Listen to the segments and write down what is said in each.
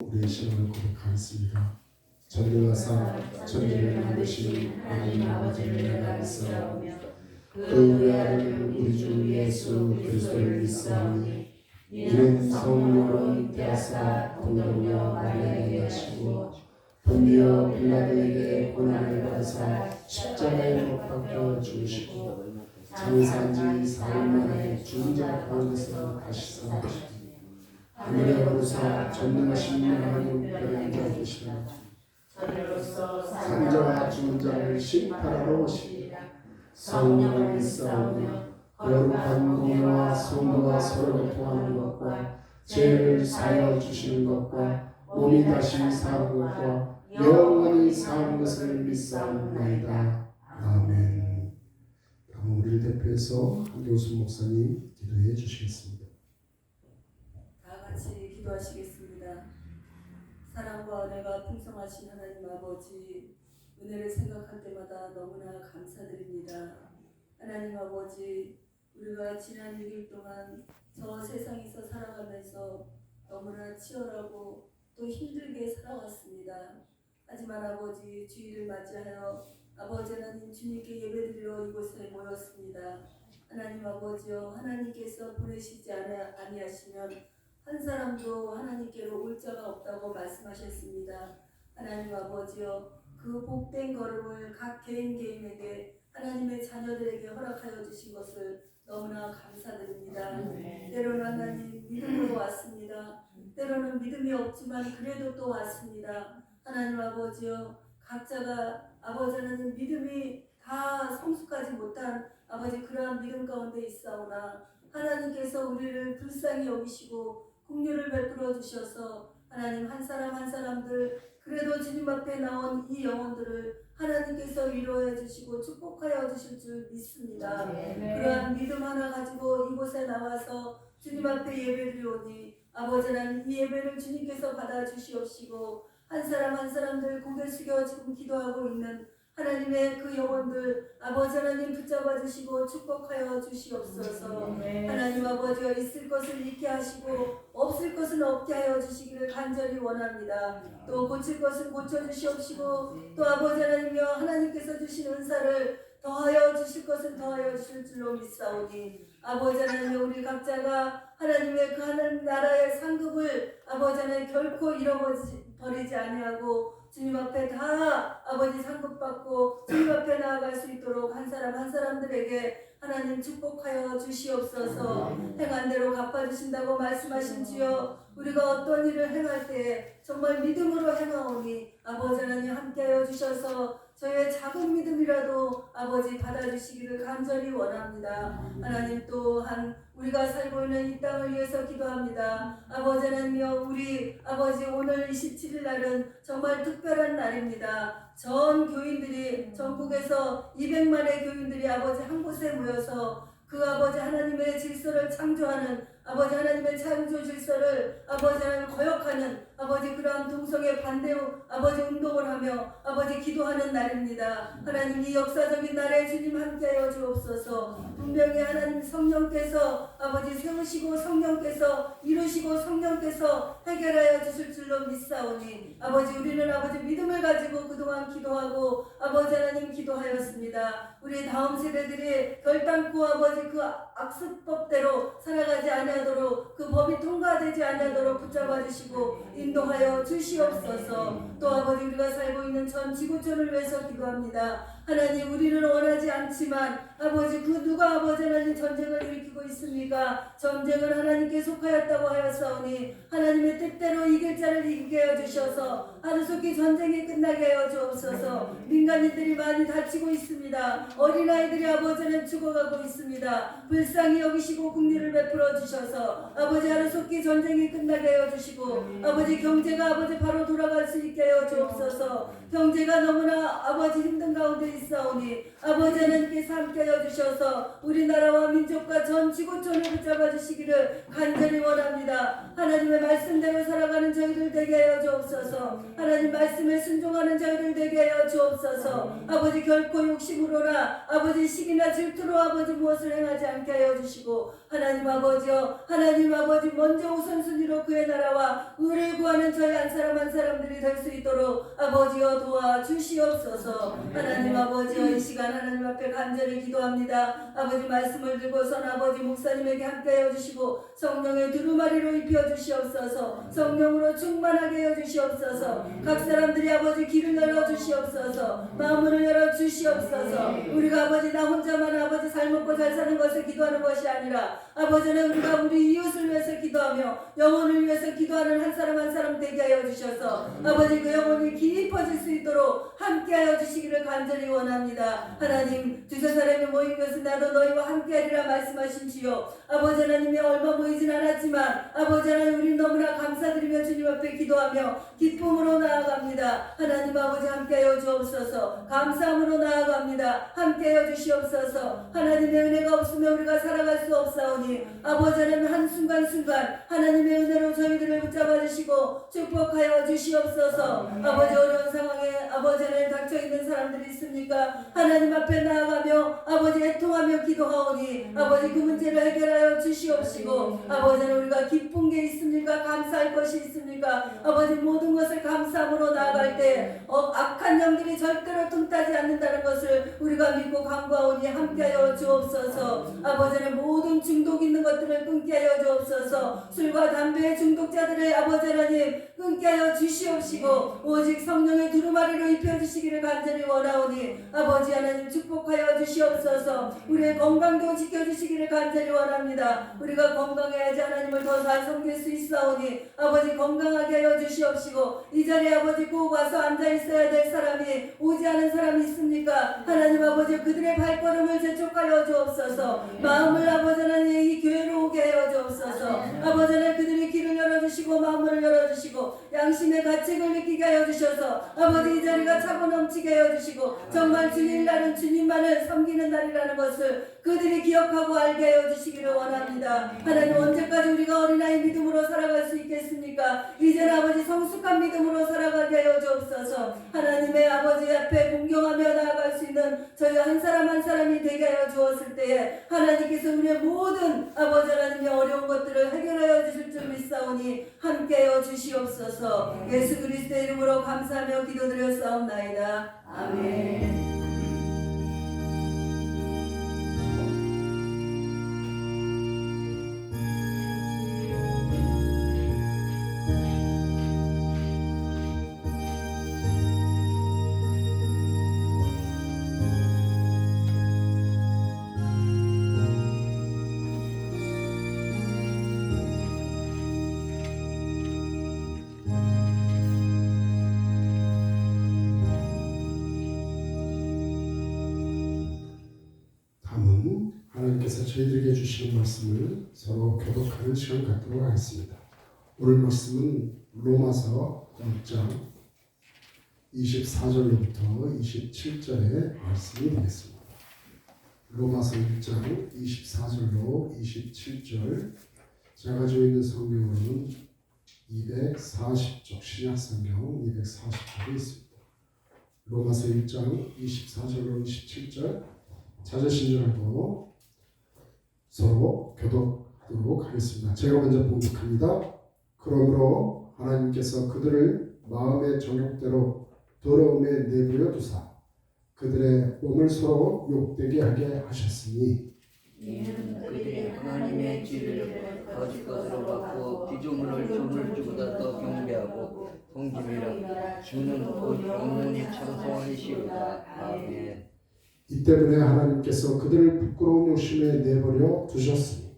우리의 신앙을 고백하겠습니다. 전능하사 천지를 만드신 하나님 아버지를 내가 믿사오며 그 외아들 우리 주 예수 그리스도를 믿사오니 이는 성령으로 잉태하사 동정녀 마리아에게 하시고 본디오 빌라도에게 고난을 받으사 십자가에 못 박혀 죽으시고 장사한 지 사흘 만에 죽은 자 가운데서 다시 살아나시고 하늘에 오르사 전능하신 하나님께로 앉아 계시나 저희로서 산자와 죽은 자를 심판하러 오시리라. 성령을 믿사오며 거룩한 공예와 성도가 서로 교통하는 것과 죄를 사하여 주시는 것과 몸이 다시 사는 것과 영원히 사는 것을 믿사옵나이다. 아멘. 다음 우리를 대표해서 한교수 목사님 기도해 주시겠습니다. 같이 기도하시겠습니다. 사랑과 은혜가 풍성하신 하나님 아버지, 은혜를 생각할 때마다 너무나 감사드립니다. 하나님 아버지, 우리가 지난 6일 동안 저 세상에서 살아가면서 너무나 치열하고 또 힘들게 살아왔습니다. 하지만 아버지, 주일을 맞이하여 아버지 하나님 주님께 예배드리러 이곳에 모였습니다. 하나님 아버지여, 하나님께서 보내시지 아니하시면 한 사람도 하나님께로 올 자가 없다고 말씀하셨습니다. 하나님 아버지여, 그 복된 걸음을 각 개인에게 하나님의 자녀들에게 허락하여 주신 것을 너무나 감사드립니다. 때로는 하나님 믿음으로 왔습니다. 때로는 믿음이 없지만 그래도 또 왔습니다. 하나님 아버지여, 각자가 아버지 하나님 믿음이 다 성숙하지 못한 아버지 그러한 믿음 가운데 있사오나 하나님께서 우리를 불쌍히 여기시고 긍휼을 베풀어 주셔서 하나님 한 사람 한 사람들 그래도 주님 앞에 나온 이 영혼들을 하나님께서 위로해 주시고 축복하여 주실 줄 믿습니다. 그러한 믿음 하나 가지고 이곳에 나와서 주님 앞에 예배드리오니 아버지 하나님 이 예배를 주님께서 받아 주시옵시고 한 사람 한 사람들 고개 숙여 지금 기도하고 있는 하나님의 그 영혼들 아버지 하나님 붙잡아 주시고 축복하여 주시옵소서. 하나님 아버지가 있을 것을 있게 하시고 없을 것은 없게 하여 주시기를 간절히 원합니다. 또 고칠 것은 고쳐주시옵시고 또 아버지 하나님이여 하나님께서 주신 은사를 더하여 주실 것은 더하여 주실 줄로 믿사오니 아버지 하나님 우리 각자가 하나님의 그 하나님 나라의 상급을 아버지 하나님 결코 잃어버리지 아니하고 주님 앞에 다 아버지 상급받고 주님 앞에 나아갈 수 있도록 한 사람 한 사람들에게 하나님 축복하여 주시옵소서. 행한 대로 갚아주신다고 말씀하신 주여, 우리가 어떤 일을 행할 때 정말 믿음으로 행하오니 아버지 하나님 함께하여 주셔서 저희의 작은 믿음이라도 아버지 받아주시기를 간절히 원합니다. 하나님 또한 우리가 살고 있는 이 땅을 위해서 기도합니다. 아버지 하나님이여, 우리 아버지 오늘 27일 날은 정말 특별한 날입니다. 전 교인들이 전국에서 200만의 교인들이 아버지 한 곳에 모여서 그 아버지 하나님의 질서를 창조하는 아버지 하나님의 창조 질서를 아버지 하나님 거역하는 아버지 그러한 동성애 반대 아버지 운동을 하며 아버지 기도하는 날입니다. 하나님 이 역사적인 날에 주님 함께하여 주옵소서. 분명히 하나님 성령께서 아버지 세우시고 성령께서 이루시고 성령께서 해결하여 주실 줄로 믿사오니 아버지 우리는 아버지 믿음을 가지고 그동안 기도하고 아버지 하나님 기도하였습니다. 우리 다음 세대들이 결단코 아버지 그 악습법대로 살아가지 아니하도록 그 법이 통과되지 아니하도록 붙잡아 주시고 인도하여 주시옵소서. 또 아버지 우리가 살고 있는 전 지구촌을 위해서 기도합니다. 하나님 우리는 원하지 않지만 아버지 그 누가 아버지 하나님 전쟁을 일으키고 있습니까? 전쟁은 하나님께 속하였다고 하였사오니 하나님의 뜻대로 이길 자를 이기게 하여 주셔서 하루속히 전쟁이 끝나게 하여 주옵소서. 민간인들이 많이 다치고 있습니다. 어린아이들이 아버지 하나님 죽어가고 있습니다. 불쌍히 여기시고 긍휼을 베풀어 주셔서 아버지 하루속히 전쟁이 끝나게 하여 주시고 아버지 경제가 아버지 바로 돌아갈 수 있게 하여 주옵소서. 경제가 너무나 아버지 힘든 가운데 있사오니 아버지 하나님께서 함께하여 주셔서 우리나라와 민족과 전 지구촌을 붙잡아 주시기를 간절히 원합니다. 하나님의 말씀대로 살아가는 저희들 되게 하여 주옵소서. 하나님 말씀에 순종하는 저희들 되게 하여 주옵소서. 아버지 결코 욕심으로나 아버지 시기나 질투로 아버지 무엇을 행하지 않게 하여 주시고 하나님 아버지여 하나님 아버지 먼저 우선순위로 그의 나라와 의를 구하는 저희 한 사람 한 사람들이 될 수 있도록 아버지여 도와주시옵소서. 하나님 아버지여 이 시간 하나님 앞에 간절히 기도합니다. 아버지 말씀을 들고선 아버지 목사님에게 함께하여 주시고 성령의 두루마리로 입혀주시옵소서. 성령으로 충만하게 해주시옵소서. 각 사람들이 아버지 길을 열어주시옵소서. 마음을 열어주시옵소서. 우리가 아버지 나 혼자만 아버지 잘 먹고 잘 사는 것을 기도하는 것이 아니라 아버지는 우리가 우리 이웃을 위해서 기도하며 영혼을 위해서 기도하는 한 사람 한 사람 되게 하여 주셔서 아버지 그 영혼이 깊어질 수 있도록 함께하여 주시기를 간절히 원합니다. 하나님 두세 사람이 모인 것은 나도 너희와 함께하리라 말씀하신 주요 아버지 하나님이 얼마 모이진 않았지만 아버지 하나님 우리 너무나 감사드리며 주님 앞에 기도하며 기쁨으로 나아갑니다. 하나님 아버지 함께하여 주옵소서. 감사함으로 나아갑니다. 함께하여 주시옵소서. 하나님의 은혜가 없으면 우리가 살아갈 수 없사오니 아버지 하나님 한순간순간 하나님의 은혜로 저희들을 붙잡아 주시고 축복하여 주시옵소서. 아버지 어려운 상황에 아버지 하나님 닥쳐있는 사람들이 있습니까? 하나님 앞에 나아가며 아버지 애통하며 기도하오니 아버지 그 문제를 해결하여 주시옵시고 아버지 하나님 우리가 기쁜 게 있습니까? 감사할 것이 있습니까? 아버지 모든 것을 감사함으로 나아갈 때 악한 영들이 절대로 틈타지 않는다는 것을 우리가 믿고 간구하오니 함께하여 주옵소서. 아버지 하나님 모든 중독 있는 것들을 끊게 하여 주옵소서. 술과 담배의 중독자들의 아버지 하나님 끊게 하여 주시옵시고 오직 성령의 두루마리로 입혀주시기를 간절히 원하오니 아버지 하나님 축복하여 주시옵소서. 우리의 건강도 지켜주시기를 간절히 원합니다. 우리가 건강해야지 하나님을 더 잘 섬길 수 있사오니 아버지 건강하게 하여 주시옵시고 이 자리에 아버지 꼭 와서 앉아있어야 될 사람이 오지 않은 사람이 있습니까? 하나님 아버지 그들의 발걸음을 재촉하여 주옵소서. 마음을 아버지 하나님 이 교회로 오게 하여 주옵소서. 아버지 하나님 그들이 길을 열어주시고 마음을 열어주시고 양심의 가책을 느끼게 하여 주셔서 아버지 이 자리가 차고 넘치게 하여 주시고 정말 주일날은 주님만을 섬기는 날이라는 것을 그들이 기억하고 알게 하여 주시기를 원합니다. 하나님 언제까지 우리가 어린아이 믿음으로 살아갈 수 있겠습니까? 이제는 아버지 성숙한 믿음으로 살아가게 하여 주옵소서. 하나님의 아버지 앞에 공경하며 나아갈 수 있는 저희 한 사람 한 사람이 되게 하여 주었을 때에 하나님께서 우리의 모든 아버지 하나님의 어려운 것들을 해결하여 주실 줄 믿사오니 함께하여 주시옵소서. 예수 그리스도의 이름으로 감사하며 기도드렸사옵나이다. 아멘. 하나님께서 저희들에게 주시는 말씀을 서로 교독하는 시간 갖도록 하겠습니다. 오늘 말씀은 로마서 6장 24절로부터 27절의 말씀이 되겠습니다. 로마서 6장 24절로 27절 제가 가지고 있는 성경으로는 240쪽 신약성경 240쪽에 있습니다. 로마서 1장 24절로 27절 찾으신 줄 알고 서로 교독하도록 하겠습니다. 제가 먼저 봉독합니다. 그러므로 하나님께서 그들을 마음의 정욕대로 더러움에 내버려 두사 그들의 몸을 서로 욕되게 하게 하셨으니 이는 그들이 하나님의 지혜를 거짓 것으로 받고 피조물을 종을 주보다 더 경배하고 섬김이라 주는 곧 영원히 찬송하시리로다. 아멘. 이 때문에 하나님께서 그들을 부끄러운 욕심에 내버려 두셨으니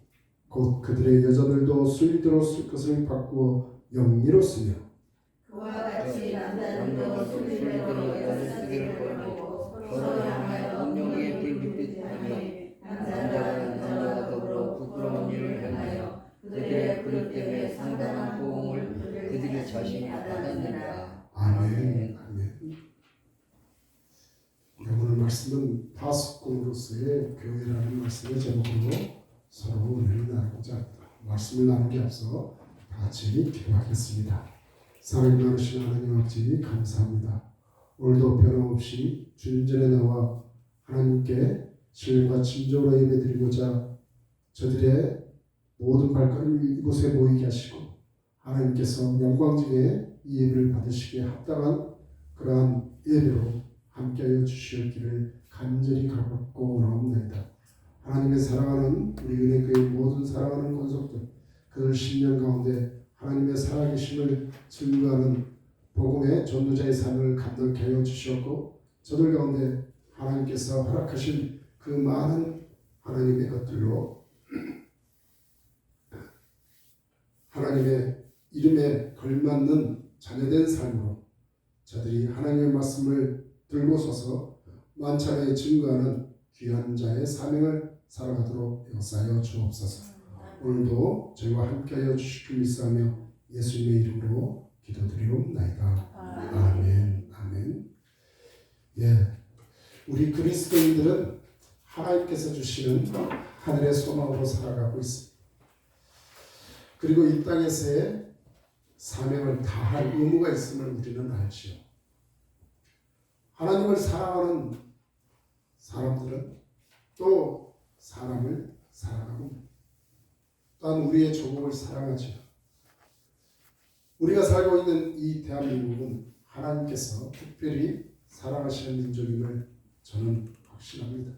곧 그들의 여자들도 수리대로 쓸 것을 바꾸어 영리로 쓰며 그와 같이 남자들도 수리대로 여자 쓰기를 버리고 서로 향하여 운명에 빌붙듯 하니 남자가 남자와 더불어 부끄러운 일을 행하여 그들의 그릇 때문에 상당한 보응을 그들이 자신이 받았느니라. 아멘. 아멘. 오늘 말씀은 파수꾼으로서의 교회라는 말씀의 제목으로 서로 은혜를 나누고자 합니다. 말씀을 나누기 앞서 다 같이 기도하겠습니다. 사랑이 많으신 하나님 아버지 감사합니다. 오늘도 변함없이 주님 전에 나와 하나님께 신령과 진정으로 예배드리고자 저들의 모든 발걸음을 이곳에 모이게 하시고 하나님께서 영광 중에 이 예배를 받으시기에 합당한 그러한 예배로 함께하여 주시옵기를 간절히 간구하고 원하옵나이다. 하나님의 사랑하는 우리 은혜교회 모든 사랑하는 권속들 그들 심령 가운데 하나님의 살아계심을 증거하는 복음의 전도자의 삶을 감당케 하여 주시옵고 저들 가운데 하나님께서 허락하신 그 많은 하나님의 것들로 하나님의 이름에 걸맞는 자녀된 삶으로 저들이 하나님의 말씀을 들고 서서 만찬에 증거하는 귀한 자의 사명을 살아가도록 역사하여 주옵소서. 오늘도 저희와 함께하여 주시길 믿사하며 예수님의 이름으로 기도드리옵나이다. 아멘. 아멘. 예, 우리 그리스도인들은 하나님께서 주시는 하늘의 소망으로 살아가고 있습니다. 그리고 이 땅에서의 사명을 다할 의무가 있음을 우리는 알지요. 하나님을 사랑하는 사람들은 또 사람을 사랑하고 또한 우리의 조국을 사랑하지요. 우리가 살고 있는 이 대한민국은 하나님께서 특별히 사랑하시는 민족임을 저는 확신합니다.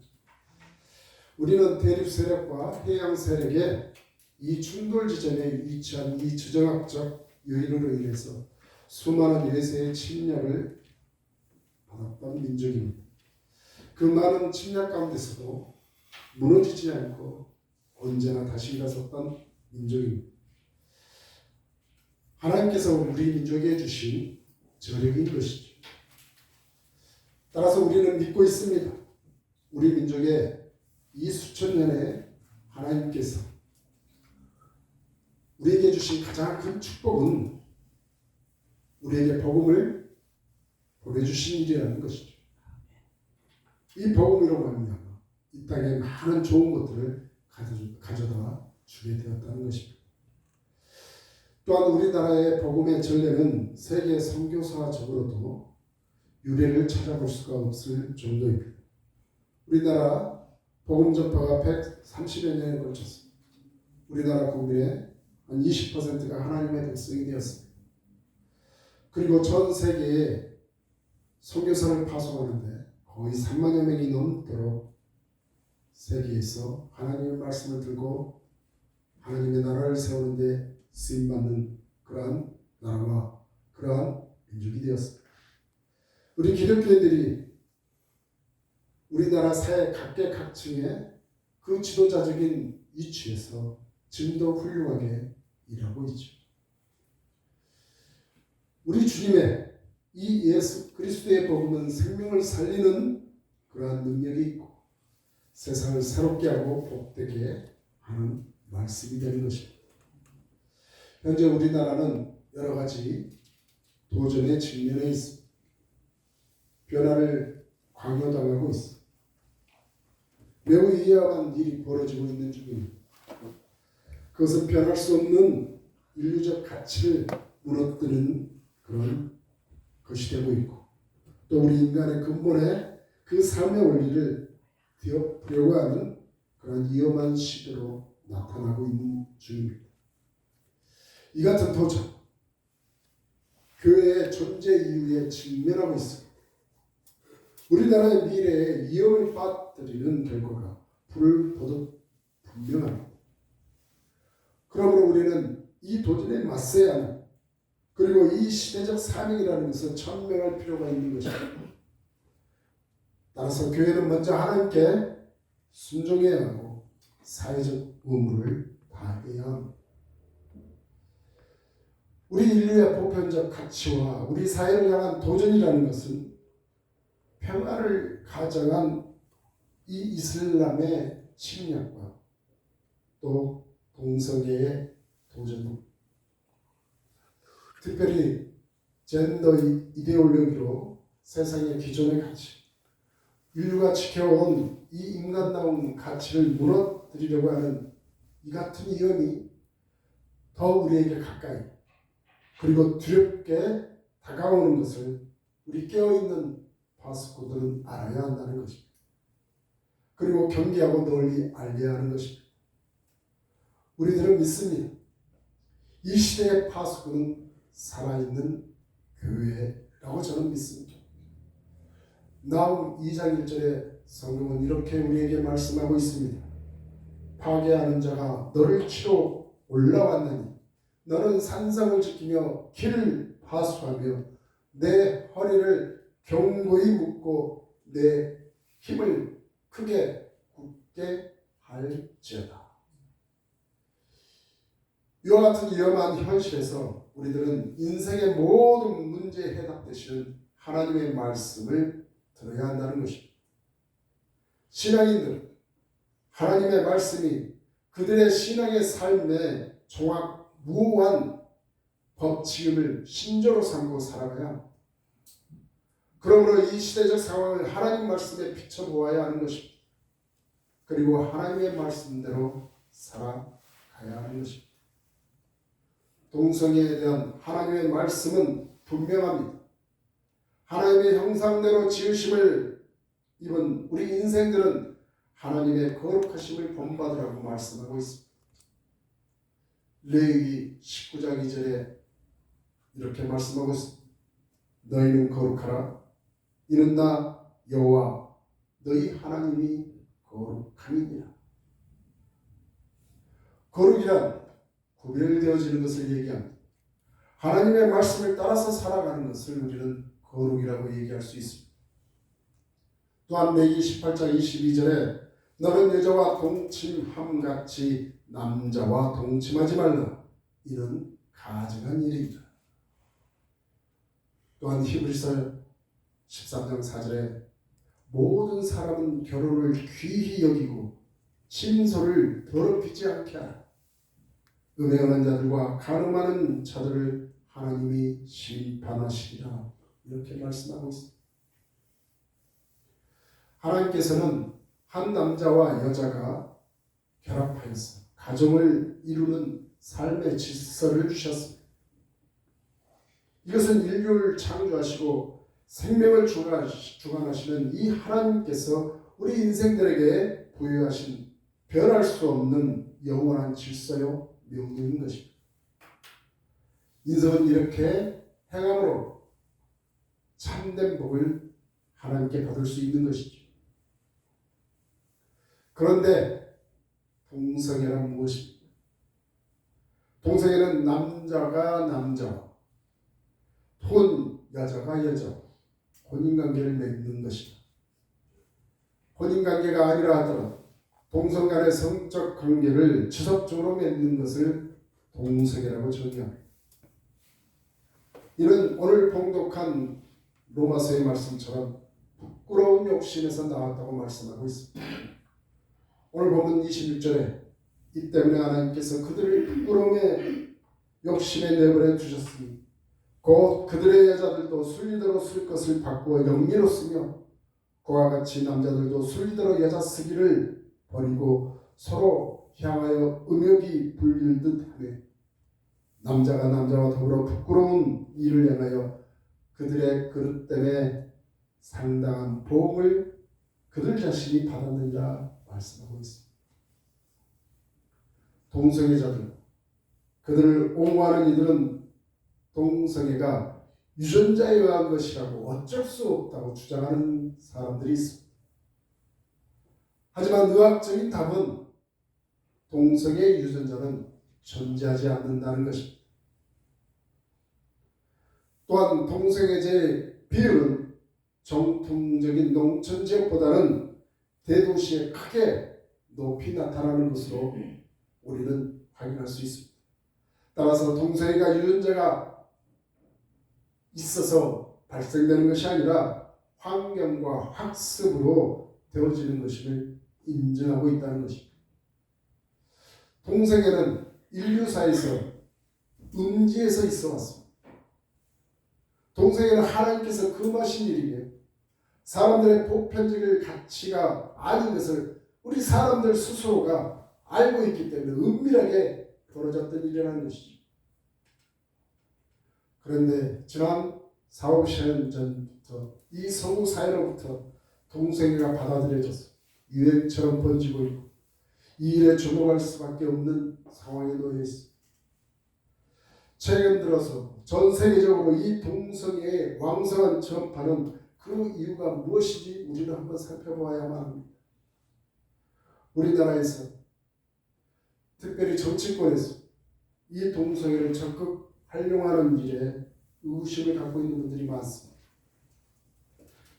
우리는 대륙 세력과 해양 세력의 이 충돌 지점에 위치한 이 지정학적 요인으로 인해서 수많은 외세의 침략을 받았던 민족입니다. 그 많은 침략 가운데서도 무너지지 않고 언제나 다시 일어섰던 민족입니다. 하나님께서 우리 민족에 주신 저력인 것이죠. 따라서 우리는 믿고 있습니다. 우리 민족의 이 수천 년에 하나님께서 우리에게 주신 가장 큰 축복은 우리에게 복음을 보내주신 일이라는 것이죠. 이 복음으로 말미암아 이 땅에 많은 좋은 것들을 가져다 주게 되었다는 것입니다. 또한 우리나라의 복음의 전례는 세계 선교사적으로도 유례를 찾아볼 수가 없을 정도입니다. 우리나라 복음 전파가 130여 년에 걸쳐서 우리나라 국민의 한 20%가 하나님의 백성이 되었습니다. 그리고 전 세계에 선교사를 파송하는데 거의 3만여 명이 넘도록 세계에서 하나님의 말씀을 들고 하나님의 나라를 세우는데 쓰임받는 그러한 나라와 그러한 민족이 되었습니다. 우리 기독교인들이 우리나라 사회 각계각층의 그 지도자적인 위치에서 지금도 훌륭하게 일하고 있죠. 우리 주님의 이 예수 그리스도의 복음은 생명을 살리는 그러한 능력이 있고 세상을 새롭게 하고 복되게 하는 말씀이 되는 것입니다. 현재 우리나라는 여러 가지 도전에 직면해 있습니다. 변화를 강요당하고 있습니다. 매우 이해한 일이 벌어지고 있는 중입니다. 그것은 변할 수 없는 인류적 가치를 무너뜨리는 그런 것이 되고 있고 또 우리 인간의 근본에 그 삶의 원리를 뒤엎으려고 하는 그런 위험한 시대로 나타나고 있는 중입니다. 이 같은 도전, 교회의 존재 이유에 직면하고 있습니다. 우리나라의 미래에 위험을 빠뜨리는 결과가 불을 보듯 분명합니다. 그러므로 우리는 이 도전에 맞서야 하는 그리고 이 시대적 사명이라는 것을 천명할 필요가 있는 것입니다. 따라서 교회는 먼저 하나님께 순종해야 하고 사회적 의무를 다해야 합니다. 우리 인류의 보편적 가치와 우리 사회를 향한 도전이라는 것은 평화를 가정한 이 이슬람의 침략과 또 동성애의 도전입니다. 특별히 젠더 이데올로기로 세상의 기존의 가치, 인류가 지켜온 이 인간다운 가치를 무너뜨리려고 하는 이 같은 위험이 더 우리에게 가까이 그리고 두렵게 다가오는 것을 우리 깨어있는 파수꾼들은 알아야 한다는 것입니다. 그리고 경계하고 널리 알려야 하는 것입니다. 우리들은 믿습니다. 이 시대의 파수꾼은 살아있는 교회라고 저는 믿습니다. 나훔 2장 1절에 성경은 이렇게 우리에게 말씀하고 있습니다. 파괴하는 자가 너를 치러 올라왔나니 너는 산성을 지키며 길을 파수하며 내 허리를 견고히 묶고 내 힘을 크게 굳게 할지어다. 이와 같은 위험한 현실에서 우리들은 인생의 모든 문제에 해답되시는 하나님의 말씀을 들어야 한다는 것입니다. 신앙인들은 하나님의 말씀이 그들의 신앙의 삶의 종합무한 법칙을 신조로 삼고 살아가야 합니다. 그러므로 이 시대적 상황을 하나님 말씀에 비춰보아야 하는 것입니다. 그리고 하나님의 말씀대로 살아가야 하는 것입니다. 동성애에 대한 하나님의 말씀은 분명합니다. 하나님의 형상대로 지으심을 입은 우리 인생들은 하나님의 거룩하심을 본받으라고 말씀하고 있습니다. 레위기 19장 2절에 이렇게 말씀하고 있습니다. 너희는 거룩하라. 이는 나 여호와 너희 하나님이 거룩함이니라. 거룩이란 구별되어지는 것을 얘기합니다. 하나님의 말씀을 따라서 살아가는 것을 우리는 거룩이라고 얘기할 수 있습니다. 또한 레위기 18장 22절에 너는 여자와 동침함같이 남자와 동침하지 말라. 이는 가증한 일이다. 또한 히브리서 13장 4절에 모든 사람은 결혼을 귀히 여기고 침소를 더럽히지 않게 하라. 음행하는 자들과 간음하는 자들을 하나님이 심판하시리라. 이렇게 말씀하고 있습니다. 하나님께서는 한 남자와 여자가 결합하여서 가정을 이루는 삶의 질서를 주셨습니다. 이것은 인류를 창조하시고 생명을 주관하시는 이 하나님께서 우리 인생들에게 부여하신 변할 수 없는 영원한 질서요 명령인 것입니다. 인생은 이렇게 행함으로 참된 복을 하나님께 받을 수 있는 것이죠. 그런데 동성애란 무엇입니까? 동성애는 남자가 남자와 여자가 여자와 혼인관계를 맺는 것이다. 혼인관계가 아니라 하더라도 동성 간의 성적 관계를 지속적으로 맺는 것을 동성애라고 정의합니다. 이는 오늘 봉독한 로마서의 말씀처럼 부끄러운 욕심에서 나왔다고 말씀하고 있습니다. 오늘 보면 26절에 이 때문에 하나님께서 그들을 부끄러움의 욕심에 내버려 두셨으니 곧 그들의 여자들도 순리대로 쓸 것을 바꾸어 영리로 쓰며 그와 같이 남자들도 순리대로 여자 쓰기를 버리고 서로 향하여 음욕이 불릴 듯하며 남자가 남자와 더불어 부끄러운 일을 행하여 그들의 그릇 때문에 상당한 보응을 그들 자신이 받았느니라 말씀하고 있습니다. 동성애자들, 그들을 옹호하는 이들은 동성애가 유전자에 의한 것이라고 어쩔 수 없다고 주장하는 사람들이 있습니다. 하지만 의학적인 답은 동성애 유전자는 존재하지 않는다는 것입니다. 또한 동성애자의 비율은 정통적인 농촌 지역보다는 대도시에 크게 높이 나타나는 것으로 우리는 확인할 수 있습니다. 따라서 동성애가 유전자가 있어서 발생되는 것이 아니라 환경과 학습으로 되어지는 것임을 인정하고 있다는 것입니다. 동성애는 인류사에서 음지에서 있어 왔습니다. 동성애는 하나님께서 금하신 일이며 사람들의 보편적인 가치가 아닌 것을 우리 사람들 스스로가 알고 있기 때문에 은밀하게 벌어졌던 일이라는 것이죠. 그런데 지난 4, 50년 전부터 이 서구 사회로부터 동성애가 받아들여져서 유행처럼 번지고 있고 이 일에 주목할 수밖에 없는 상황에 놓여 있습니다. 최근 들어서 전 세계적으로 이 동성애의 왕성한 전파는 그 이유가 무엇인지 우리는 한번 살펴보아야만 합니다. 우리나라에서 특별히 정치권에서 이 동성애를 적극 활용하는 일에 의구심을 갖고 있는 분들이 많습니다.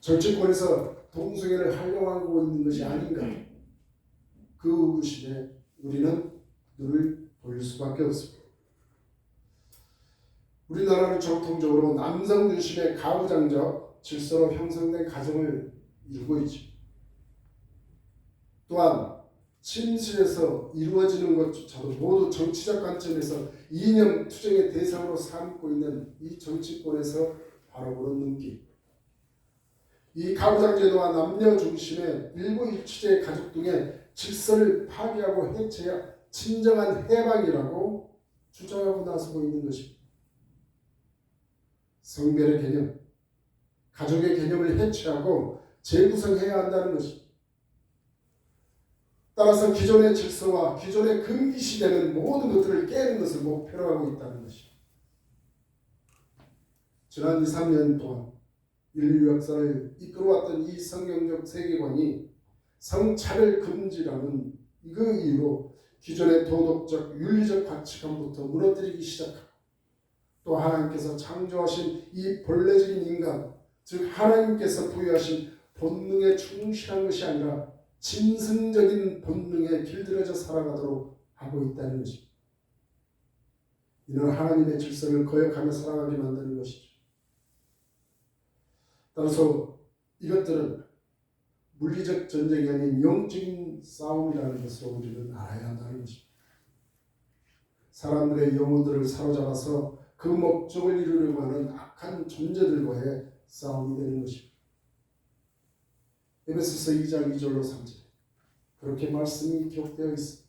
정치권에서 동성애를 활용하고 있는 것이 아닌가, 그 의구심에 우리는 눈을 돌릴 수밖에 없습니다. 우리나라는 전통적으로 남성 중심의 가부장적 질서로 형성된 가정을 이루고 있죠. 또한 침실에서 이루어지는 것조차도 모두 정치적 관점에서 이념 투쟁의 대상으로 삼고 있는 이 정치권에서 바라보는 눈길, 이 가부장제도와 남녀 중심의 일부 일치제의 가족 등의 질서를 파괴하고 해체해야 진정한 해방이라고 주장하고 나서고 있는 것입니다. 성별의 개념, 가족의 개념을 해체하고 재구성해야 한다는 것입니다. 따라서 기존의 질서와 기존의 금기시되는 모든 것들을 깨는 것을 목표로 하고 있다는 것입니다. 지난 2, 3년 동안 인류 역사를 이끌어왔던 이 성경적 세계관이 성차별 금지라는 그 이유로 기존의 도덕적, 윤리적 가치관부터 무너뜨리기 시작하고 또 하나님께서 창조하신 이 본래적인 인간, 즉 하나님께서 부여하신 본능에 충실한 것이 아니라 짐승적인 본능에 길들여져 살아가도록 하고 있다는 것입니다. 이는 하나님의 질서를 거역하며 살아가게 만드는 것이죠. 따라서 이것들은 물리적 전쟁이 아닌 영적인 싸움이라는 것을 우리는 알아야 한다는 것입니다. 사람들의 영혼들을 사로잡아서 그 목적을 이루려고 하는 악한 존재들과의 싸움이 되는 것입니다. 에베소서 2장 2절로 3절 그렇게 말씀이 기록되어 있습니다.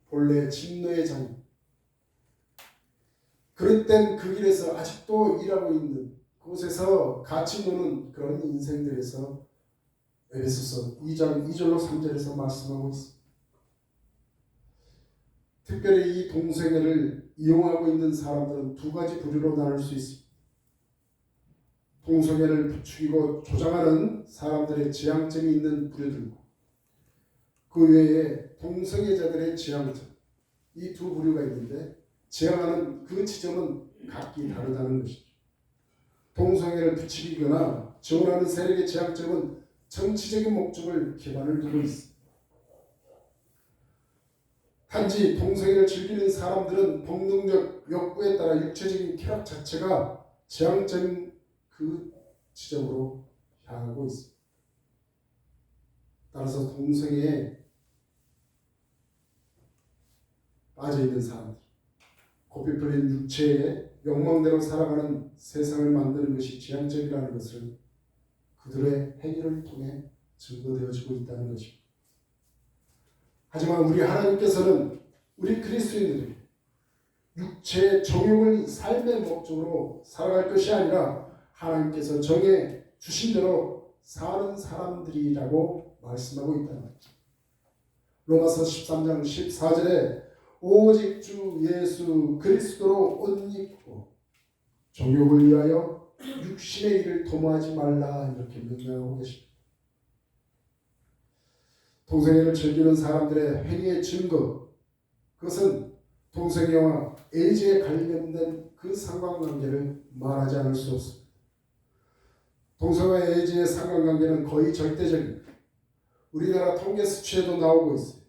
본래 진노의 장, 그릇된 그 길에서 아직도 일하고 있는 그곳에서 같이 노는 그런 인생들에서 에베소서 2장 2절로 3절에서 말씀하고 있습니다. 특별히 이 동성애를 이용하고 있는 사람들은 두 가지 부류로 나눌 수 있습니다. 동성애를 부추기고 조장하는 사람들의 지향점이 있는 부류들과 그 외에 동성애자들의 지향점, 이 두 부류가 있는데 지향하는 그 지점은 각기 다르다는 것이죠. 동성애를 부추기거나 지원하는 세력의 지향점은 정치적인 목적을 기반을 두고 있습니다. 단지 동성애를 즐기는 사람들은 본능적 욕구에 따라 육체적인 쾌락 자체가 지향점인 그 지점으로 향하고 있습니다. 따라서 동성애에 빠져있는 사람들, 고삐 풀린 육체의 욕망대로 살아가는 세상을 만드는 것이 지향점이라는 것을 그들의 행위를 통해 증거되어지고 있다는 것입니다. 하지만 우리 하나님께서는 우리 그리스도인들이 육체의 정욕을 삶의 목적으로 살아갈 것이 아니라 하나님께서 정해 주신 대로 사는 사람들이라고 말씀하고 있다는 거죠. 로마서 13장 14절에 오직 주 예수 그리스도로 옷 입고 정욕을 위하여 육신의 일을 도모하지 말라 이렇게 명령하고 계십니다. 동성애를 즐기는 사람들의 행위의 증거, 그것은 동성애와 에이즈에 관련된 그 상관관계를 말하지 않을 수 없습니다. 동성애와 에이즈의 상관관계는 거의 절대적입니다. 우리나라 통계 수치에도 나오고 있어요.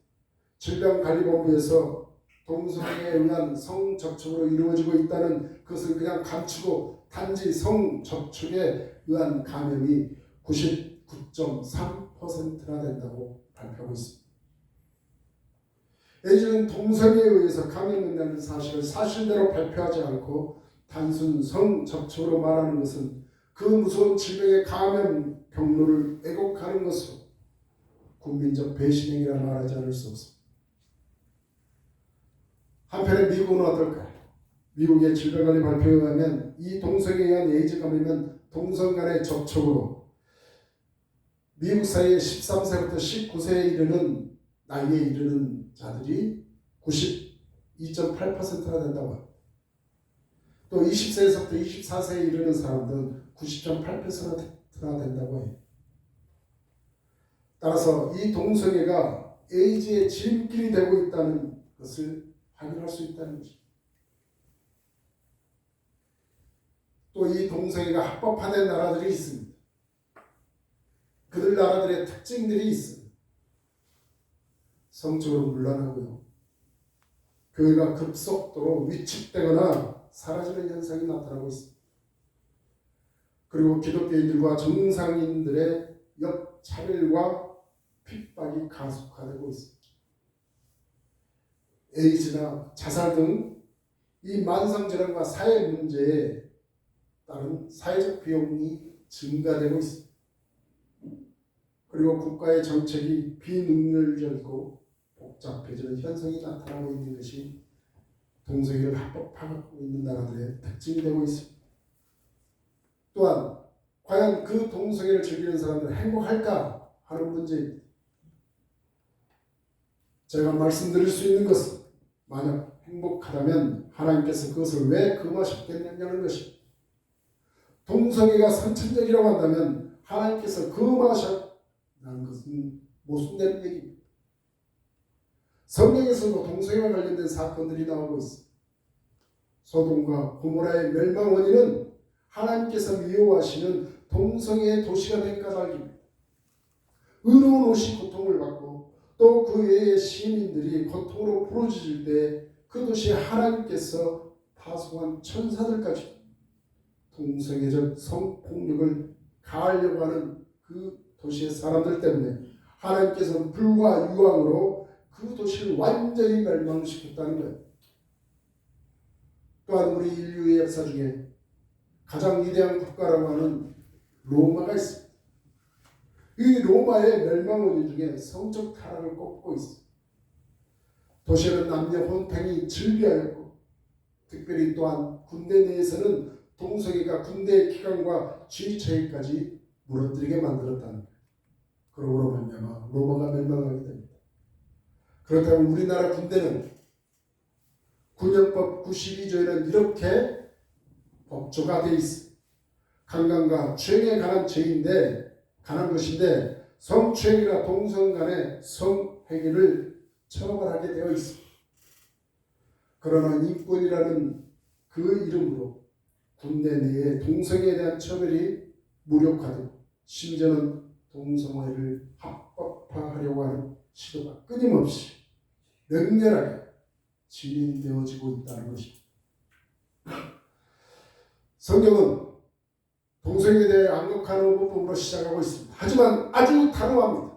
질병관리본부에서 동성애에 의한 성접촉으로 이루어지고 있다는 것을 그냥 감추고 단지 성접촉에 의한 감염이 99.3%나 된다고 발표하고 있습니다. 에이즈는 동성애에 의해서 감염된다는 사실을 사실대로 발표하지 않고 단순 성접촉으로 말하는 것은 그 무서운 질병의 감염 경로를 왜곡하는 것으로 국민적 배신행위라 말하지 않을 수 없습니다. 한편에 미국은 어떨까요? 미국의 질병관리 발표에 의하면 이 동성애에 의한 에이즈 감염은 동성 간의 접촉으로 미국 사이에 13세부터 19세에 이르는 나이에 이르는 자들이 92.8%나 된다고 합니다. 또 20세에서부터 24세에 이르는 사람들은 90.8%나 된다고 해요. 따라서 이 동성애가 에이즈의 지름길이 되고 있다는 것을 확인할 수 있다는 것입니다. 또 이 동성애가 합법화된 나라들이 있습니다. 그들 나라들의 특징들이 있습니다. 성적으로 문란하고요. 교회가 급속도로 위축되거나 사라지는 현상이 나타나고 있습니다. 그리고 기독교인들과 정상인들의 역차별과 핍박이 가속화되고 있습니다. 에이즈나 자살 등 이 만성질환과 사회 문제에 따른 사회적 비용이 증가되고 있습니다. 그리고 국가의 정책이 비능률적이고 복잡해지는 현상이 나타나고 있는 것이 동성애를 합법화하고 있는 나라들의 특징이 되고 있습니다. 또한 과연 그 동성애를 즐기는 사람들은 행복할까 하는 문제입니다. 제가 말씀드릴 수 있는 것은 만약 행복하다면 하나님께서 그것을 왜 금하셨겠느냐는 것입니다. 동성애가 선천적이라고 한다면 하나님께서 금하셨다는 것은 모순되는 얘기입니다. 성경에서도 동성애와 관련된 사건들이 나오고 있습니다. 소돔과 고모라의 멸망 원인은 하나님께서 미워하시는 동성애의 도시가 된 까닭입니다. 의로운 옷이 고통을 받고 또 그 외의 시민들이 고통으로 부러질 때 그 도시에 하나님께서 파송한 천사들까지 동성애적 성폭력을 가하려고 하는 그 도시의 사람들 때문에 하나님께서는 불과 유황으로 그 도시를 완전히 멸망시켰다는 거예요. 또한 우리 인류의 역사 중에 가장 위대한 국가라고 하는 로마가 있습니다. 이 로마의 멸망 원인 중에 성적 타락을 꼽고 있습니다. 도시에는 남녀 혼탕이 즐비하였고 특별히 또한 군대 내에서는 동성애가 군대의 기강과 지휘체계까지 무너뜨리게 만들었다는 거예요. 그러므로 말미암아 로마가 멸망하게 됩니다. 그렇다면 우리나라 군대는 군형법 92조에는 이렇게 법조가 되어 있습니다. 강간과 추행에 관한 죄인데 관한 것인데 성추행이나 동성 간의 성행위를 처벌하게 되어 있습니다. 그러나 인권이라는 그 이름으로 군대 내에 동성애에 대한 처벌이 무력화되고 심지어는 동성애를 합법화하려고 하는 시도가 끊임없이 맹렬하게 진행되어지고 있다는 것입니다. 성경은 동성애에 대해 암묵한 의문법으로 시작하고 있습니다. 하지만 아주 단호합니다.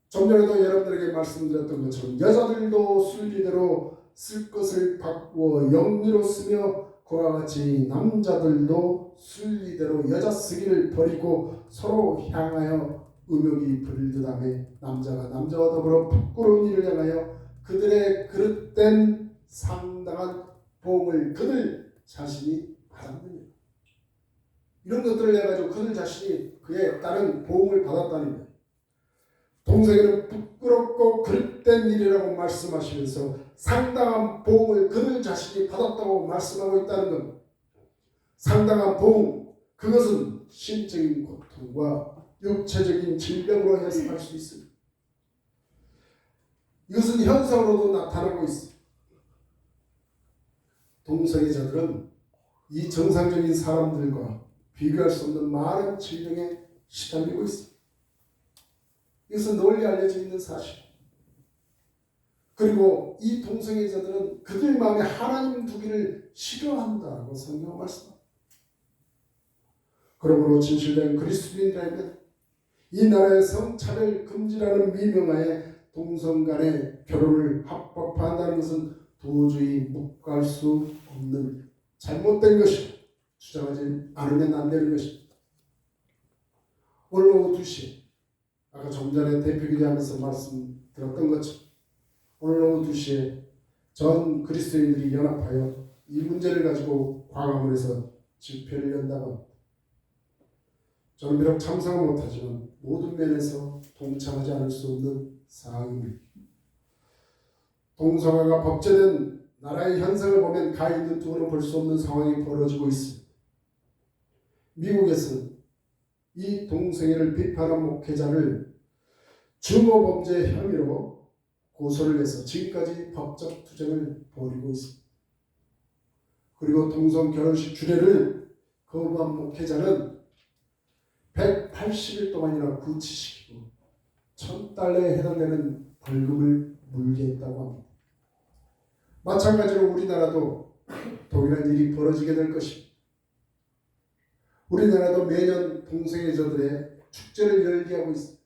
좀 전에도 여러분들에게 말씀드렸던 것처럼 여자들도 순리대로 쓸 것을 바꾸어 영리로 쓰며 그와 같이 남자들도 순리대로 여자 쓰기를 버리고 서로 향하여 음욕이 부릴듯하며 남자가 남자와 더불어 부끄러운 일을 향하여 그들의 그릇된 상당한 보험을 그들 자신이 받았느니라. 이런 것들을 해가지고 그들 자신이 그에 따른 보험을 받았다는 거예요. 동성애는 부끄럽고 그릇된 일이라고 말씀하시면서 상당한 보험을 그들 자신이 받았다고 말씀하고 있다는 겁니다. 상당한 보험, 그것은 신적인 고통과 육체적인 질병으로 해석할 수 있습니다. 이것은 현상으로도 나타나고 있습니다. 동성애자들은 이 정상적인 사람들과 비교할 수 없는 많은 질병에 시달리고 있습니다. 이것은 널리 알려져 있는 사실. 그리고 이 동성애자들은 그들 마음에 하나님 두기를 싫어한다고 성경은 말씀합니다. 그러므로 진실된 그리스도인들에게 이 나라의 성차별 금지라는 미명하에 동성 간의 결혼을 합법화한다는 것은 도저히 묵과할 수 없는 잘못된 것입니다. 주장하지 않으면 안 되는 것입니다. 오늘 오후 2시 아까 좀 전에 대표기도하면서 말씀드렸던 것처럼 오늘 오후 2시에 전 그리스도인들이 연합하여 이 문제를 가지고 광화문에서 집회를 연다고 합니다. 저는 비록 참석은 못하지만 모든 면에서 동참하지 않을 수 없는 상황입니다. 동성애가 법제된 나라의 현상을 보면 가히 눈뜨고는 볼 수 없는 상황이 벌어지고 있습니다. 미국에서는 이 동성애를 비판한 목회자를 중호범죄 혐의로 고소를 해서 지금까지 법적 투쟁을 벌이고 있습니다. 그리고 동성 결혼식 주례를 거부한 목회자는 180일 동안이나 구치시키고 $1,000에 해당되는 벌금을 물게 했다고 합니다. 마찬가지로 우리나라도 동일한 일이 벌어지게 될 것입니다. 우리나라도 매년 동성애자들의 축제를 열게 하고 있습니다.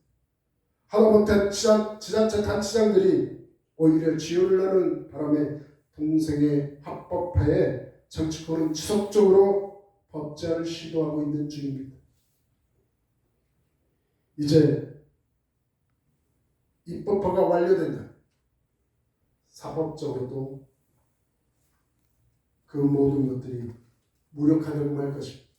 하다못해 지자체 단체장들이 오히려 지원을 하는 바람에 동성애 합법화에 정치권은 지속적으로 법제화를 시도하고 있는 중입니다. 이제 입법화가 완료된다. 사법적으로도 그 모든 것들이 무력화되고 말 것입니다.